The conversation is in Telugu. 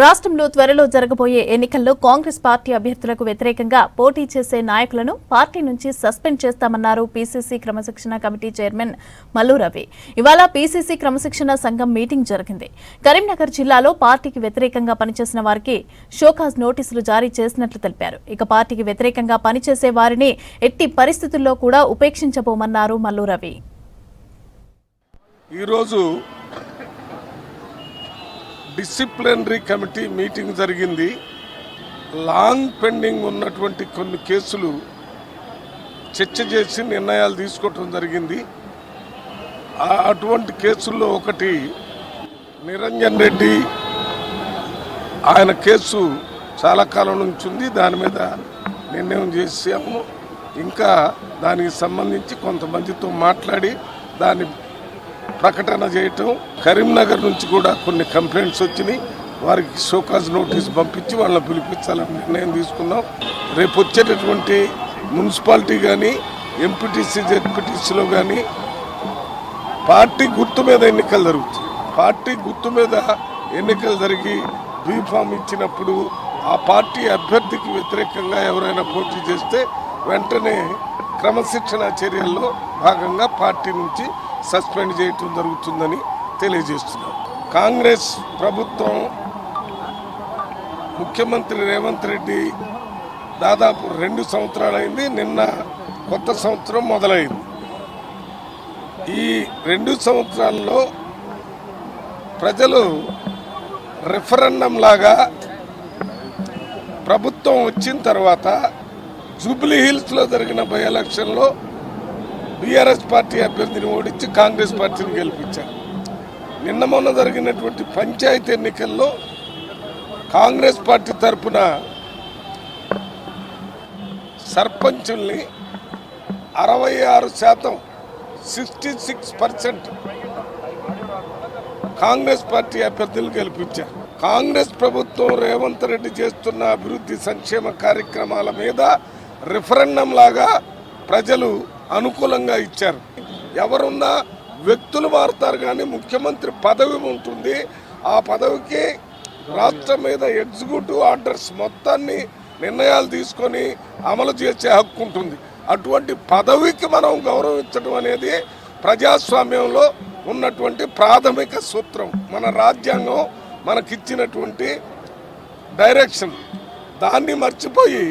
రాష్ట్రంలో త్వరలో జరగబోయే ఎన్నికల్లో కాంగ్రెస్ పార్టీ అభ్యర్థులకు వ్యతిరేకంగా పోటీ చేసే నాయకులను పార్టీ నుంచి సస్పెండ్ చేస్తామన్నారు పీసీసీ క్రమశిక్షణ కమిటీ చైర్మన్ మల్లు రవి. ఇవాళ పీసీసీ క్రమశిక్షణ సంఘం మీటింగ్ జరిగింది. కరీంనగర్ జిల్లాలో పార్టీకి వ్యతిరేకంగా పనిచేసిన వారికి షోకాజ్ నోటీసులు జారీ చేసినట్లు తెలిపారు. ఇక పార్టీకి వ్యతిరేకంగా పనిచేసే వారిని ఎట్టి పరిస్థితుల్లో కూడా ఉపేక్షించబోమన్నారు Mallu Ravi. Disciplinary committee meeting జరిగింది. లాంగ్ పెండింగ్ ఉన్నటువంటి కొన్ని కేసులు చర్చ చేసి నిర్ణయాలు తీసుకోవటం జరిగింది. అటువంటి కేసుల్లో ఒకటి నిరంజన్ రెడ్డి, ఆయన కేసు చాలా కాలం నుంచి ఉంది. దాని మీద నిర్ణయం చేసాము. ఇంకా దానికి సంబంధించి కొంతమందితో మాట్లాడి దాన్ని ప్రకటన చేయటం. కరీంనగర్ నుంచి కూడా కొన్ని కంప్లైంట్స్ వచ్చినాయి. వారికి షోకాజ్ నోటీస్ పంపించి వాళ్ళని పిలిపించాలని నిర్ణయం తీసుకున్నాం. రేపు వచ్చేటటువంటి మున్సిపాలిటీ కానీ ఎంపీటీసీ జెడ్పీటీసీలో కానీ పార్టీ గుర్తు మీద ఎన్నికలు జరుగుతాయి. పార్టీ గుర్తు మీద ఎన్నికలు జరిగి బీఫామ్ ఇచ్చినప్పుడు ఆ పార్టీ అభ్యర్థికి వ్యతిరేకంగా ఎవరైనా పోటీ చేస్తే వెంటనే క్రమశిక్షణ చర్యల్లో భాగంగా పార్టీ నుంచి సస్పెండ్ చేయటం జరుగుతుందని తెలియజేస్తున్నాం. కాంగ్రెస్ ప్రభుత్వం, ముఖ్యమంత్రి రేవంత్ రెడ్డి దాదాపు 2 సంవత్సరాలైంది. నిన్న కొత్త సంవత్సరం మొదలైంది. ఈ 2 సంవత్సరాల్లో ప్రజలు రెఫరెండం లాగా ప్రభుత్వం వచ్చిన తర్వాత జూబ్లీ హిల్స్లో జరిగిన బై ఎలక్షన్లో బీఆర్ఎస్ పార్టీ అభ్యర్థిని ఓడించి కాంగ్రెస్ పార్టీని గెలిపించారు. నిన్న మొన్న జరిగినటువంటి పంచాయతీ ఎన్నికల్లో కాంగ్రెస్ పార్టీ తరఫున సర్పంచుల్ని 66%, 66% కాంగ్రెస్ పార్టీ అభ్యర్థులు గెలిపించారు. కాంగ్రెస్ ప్రభుత్వం రేవంత్ రెడ్డి చేస్తున్న అభివృద్ధి సంక్షేమ కార్యక్రమాల మీద రిఫరెండం లాగా ప్రజలు అనుకూలంగా ఇచ్చారు. ఎవరున్నా వ్యక్తులు మారుతారు కానీ ముఖ్యమంత్రి పదవి ఉంటుంది. ఆ పదవికి రాష్ట్రం మీద ఎగ్జిక్యూటివ్ ఆర్డర్స్ మొత్తాన్ని నిర్ణయాలు తీసుకొని అమలు చేసే హక్కు ఉంటుంది. అటువంటి పదవికి మనం గౌరవించడం అనేది ప్రజాస్వామ్యంలో ఉన్నటువంటి ప్రాథమిక సూత్రం. మన రాజ్యాంగం మనకిచ్చినటువంటి డైరెక్షన్. దాన్ని మర్చిపోయి